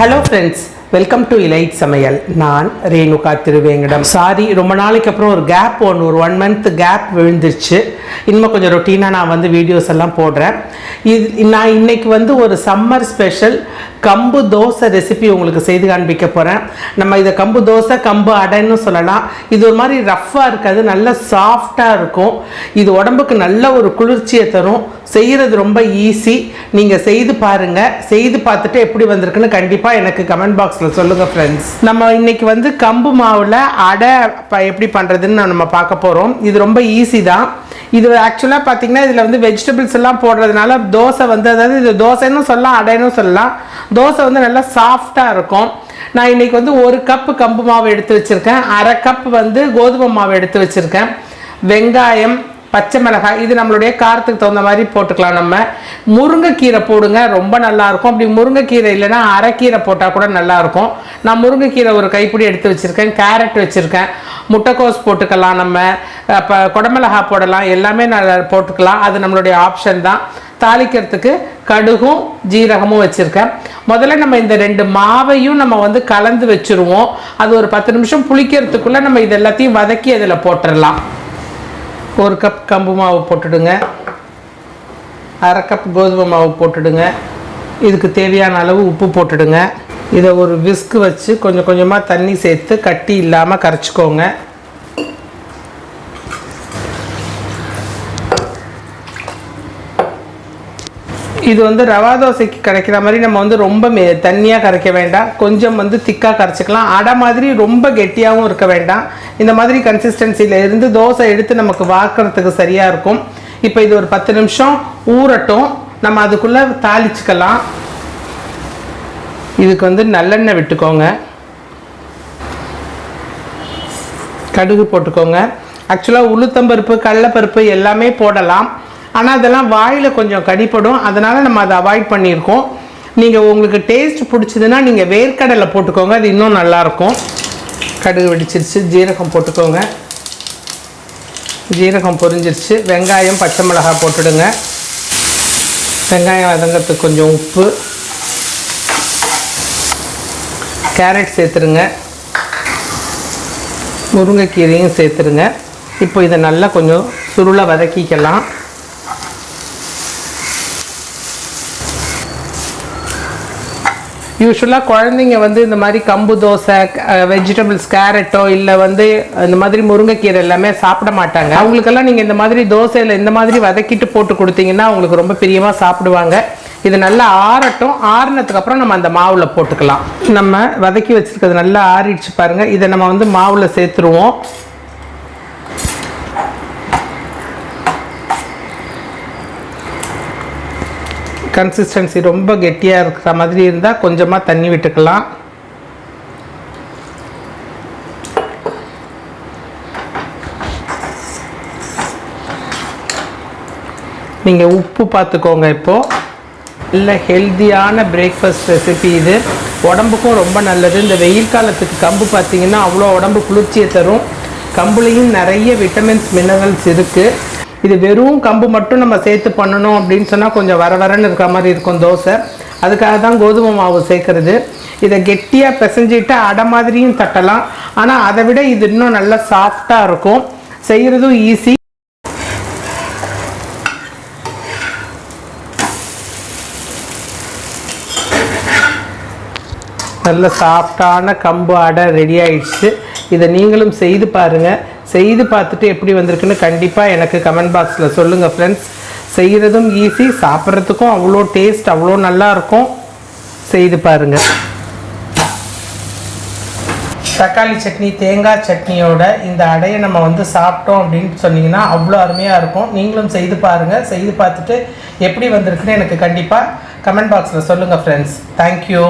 Hello friends, welcome to elite சமையல். நான் Renuka Thiruvengadam. Sorry, ரொம்ப நாளைக்கு அப்புறம் ஒரு கேப் ஒரு 1 month கேப் விழுந்துருச்சு. இன்னும் கொஞ்சம் ரொட்டீனாக நான் வீடியோஸ் எல்லாம் போடுறேன். நான் இன்னைக்கு ஒரு சம்மர் ஸ்பெஷல் கம்பு தோசை ரெசிபி உங்களுக்கு செய்து காண்பிக்க போகிறேன். நம்ம இதை கம்பு தோசை, கம்பு அடைன்னு சொல்லலாம். இது ஒரு மாதிரி ரஃப்பாக இருக்காது, நல்ல சாஃப்டாக இருக்கும். இது உடம்புக்கு நல்ல ஒரு குளிர்ச்சியை தரும். செய்கிறது ரொம்ப ஈஸி. நீங்கள் செய்து பாருங்கள். செய்து பார்த்துட்டு எப்படி வந்திருக்குன்னு கண்டிப்பாக எனக்கு கமெண்ட் பாக்ஸில் சொல்லுங்கள் ஃப்ரெண்ட்ஸ். நம்ம இன்னைக்கு கம்பு மாவில் அடை எப்படி பண்ணுறதுன்னு நம்ம பார்க்க போகிறோம். இது ரொம்ப ஈஸி தான். இது ஆக்சுவலாக பார்த்தீங்கன்னா இதில் வெஜிடபிள்ஸ் எல்லாம் போடுறதுனால தோசை அதாவது இது தோசைன்னு சொல்லலாம், அடைன்னு சொல்லலாம். தோசை நல்லா சாஃப்டாக இருக்கும். நான் இன்னைக்கு 1 கப் கம்பு மாவு எடுத்து வச்சுருக்கேன். 1/2 கப் கோதுமை மாவு எடுத்து வச்சுருக்கேன். வெங்காயம், பச்சை மிளகாய், இது நம்மளுடைய காரத்துக்கு தகுந்த மாதிரி போட்டுக்கலாம். நம்ம முருங்கைக்கீரை போடுங்க, ரொம்ப நல்லாயிருக்கும். அப்படி முருங்கைக்கீரை இல்லைன்னா அரைக்கீரை போட்டால் கூட நல்லாயிருக்கும். நான் முருங்கைக்கீரை ஒரு கைப்பிடி எடுத்து வச்சுருக்கேன். கேரட் வச்சுருக்கேன். முட்டைக்கோஸ் போட்டுக்கலாம். நம்ம இப்போ குடமிளகா போடலாம். எல்லாமே நல்லா போட்டுக்கலாம். அது நம்மளுடைய ஆப்ஷன் தான். தாளிக்கிறதுக்கு கடுகும் ஜீரகமும் வச்சுருக்கேன். முதல்ல நம்ம இந்த 2 மாவையும் நம்ம கலந்து வச்சுருவோம். அது ஒரு 10 நிமிஷம் புளிக்கிறதுக்குள்ளே நம்ம இது எல்லாத்தையும் வதக்கி அதில் போட்டுடலாம். 1 கப் கம்பு மாவு போட்டுடுங்க. 1/2 கப் கோதுமை மாவு போட்டுடுங்க. இதுக்கு தேவையான அளவு உப்பு போட்டுடுங்க. இதை ஒரு விஸ்க் வச்சு கொஞ்சம் கொஞ்சமாக தண்ணி சேர்த்து கட்டி இல்லாமல் கரைச்சிக்கோங்க. இது ரவா தோசைக்கு கரைக்கிற மாதிரி நம்ம ரொம்ப தண்ணியாக கரைக்க வேண்டாம். கொஞ்சம் திக்காக கரைச்சிக்கலாம். அடை மாதிரி ரொம்ப கெட்டியாகவும் இருக்க வேண்டாம். இந்த மாதிரி கன்சிஸ்டன்சியில் இருந்து தோசை எடுத்து நமக்கு வாக்குறதுக்கு சரியாக இருக்கும். இப்போ இது ஒரு 10 நிமிஷம் ஊறட்டும். நம்ம அதுக்குள்ளே தாளிச்சுக்கலாம். இதுக்கு நல்லெண்ணெய் விட்டுக்கோங்க. கடுகு போட்டுக்கோங்க. ஆக்சுவலாக உளுத்தம்பருப்பு, கடலைப்பருப்பு எல்லாமே போடலாம். ஆனால் அதெல்லாம் வாயில் கொஞ்சம் கடிப்படும். அதனால் நம்ம அதை அவாய்ட் பண்ணியிருக்கோம். நீங்கள் உங்களுக்கு டேஸ்ட் பிடிச்சதுன்னா நீங்கள் வேர்க்கடலை போட்டுக்கோங்க. அது இன்னும் நல்லாயிருக்கும். கடுகு வெடிச்சிருச்சு. ஜீரகம் போட்டுக்கோங்க. ஜீரகம் பொரிஞ்சிருச்சு. வெங்காயம், பச்சை மிளகாய் போட்டுடுங்க. வெங்காயம் வதங்கிறதுக்கு கொஞ்சம் உப்பு, கேரட் சேர்த்துருங்க. முருங்கைக்கீரையும் சேர்த்துருங்க. இப்போ இதை நல்லா கொஞ்சம் சுருளை வதக்கிக்கலாம். யூஸ்வலாக குழந்தைங்க இந்த மாதிரி கம்பு தோசை, வெஜிடபிள்ஸ், கேரட்டோ இல்லை இந்த மாதிரி முருங்கைக்கீரை எல்லாமே சாப்பிட மாட்டாங்க. அவங்களுக்கெல்லாம் நீங்கள் இந்த மாதிரி தோசையில் இந்த மாதிரி வதக்கிட்டு போட்டு கொடுத்தீங்கன்னா அவங்களுக்கு ரொம்ப பிரியமாக சாப்பிடுவாங்க. இது நல்லா ஆறட்டும். ஆறினதுக்கு அப்புறம் நம்ம அந்த மாவில் போட்டுக்கலாம். நம்ம வதக்கி வச்சுருக்கிறது நல்லா ஆறிடுச்சு பாருங்கள். இதை நம்ம மாவில் சேர்த்துருவோம். கன்சிஸ்டன்சி ரொம்ப கெட்டியாக இருக்கிற மாதிரி இருந்தால் கொஞ்சமாக தண்ணி விட்டுக்கலாம். நீங்கள் உப்பு பார்த்துக்கோங்க. இப்போது நல்ல ஹெல்த்தியான பிரேக்ஃபாஸ்ட் ரெசிபி. இது உடம்புக்கும் ரொம்ப நல்லது. இந்த வெயில் காலத்துக்கு கம்பு பார்த்திங்கன்னா அவ்வளோ உடம்பு குளிர்ச்சியை தரும். கம்புலேயும் நிறைய விட்டமின்ஸ், மினரல்ஸ் இருக்குது. இது வெறும் கம்பு மட்டும் நம்ம சேர்த்து பண்ணணும் அப்படின்னு சொன்னால் கொஞ்சம் வரன்னு இருக்கிற மாதிரி இருக்கும் தோசை. அதுக்காக தான் கோதுமை மாவு சேர்க்குறது. இதை கெட்டியாக பிசைஞ்சிட்டு அடை மாதிரியும் தட்டலாம். ஆனால் அதை விட இது இன்னும் நல்லா சாஃப்டாக இருக்கும். செய்கிறதும் ஈஸி. நல்ல சாஃப்டான கம்பு அடை ரெடி ஆயிடுச்சு. இதை நீங்களும் செய்து பாருங்கள். செய்து பார்த்துட்டு எப்படி வந்திருக்குன்னு கண்டிப்பாக எனக்கு கமெண்ட் பாக்ஸில் சொல்லுங்கள் ஃப்ரெண்ட்ஸ். செய்கிறதும் ஈஸி, சாப்பிட்றதுக்கும் அவ்வளோ டேஸ்ட், அவ்வளோ நல்லாயிருக்கும். செய்து பாருங்கள். தக்காளி சட்னி, தேங்காய் சட்னியோட இந்த அடையை நம்ம சாப்பிட்டோம் அப்படின்னு சொன்னீங்கன்னா அவ்வளோ அருமையாக இருக்கும். நீங்களும் செய்து பாருங்கள். செய்து பார்த்துட்டு எப்படி வந்திருக்குன்னு எனக்கு கண்டிப்பாக கமெண்ட் பாக்ஸில் சொல்லுங்கள் ஃப்ரெண்ட்ஸ். தேங்க்யூ.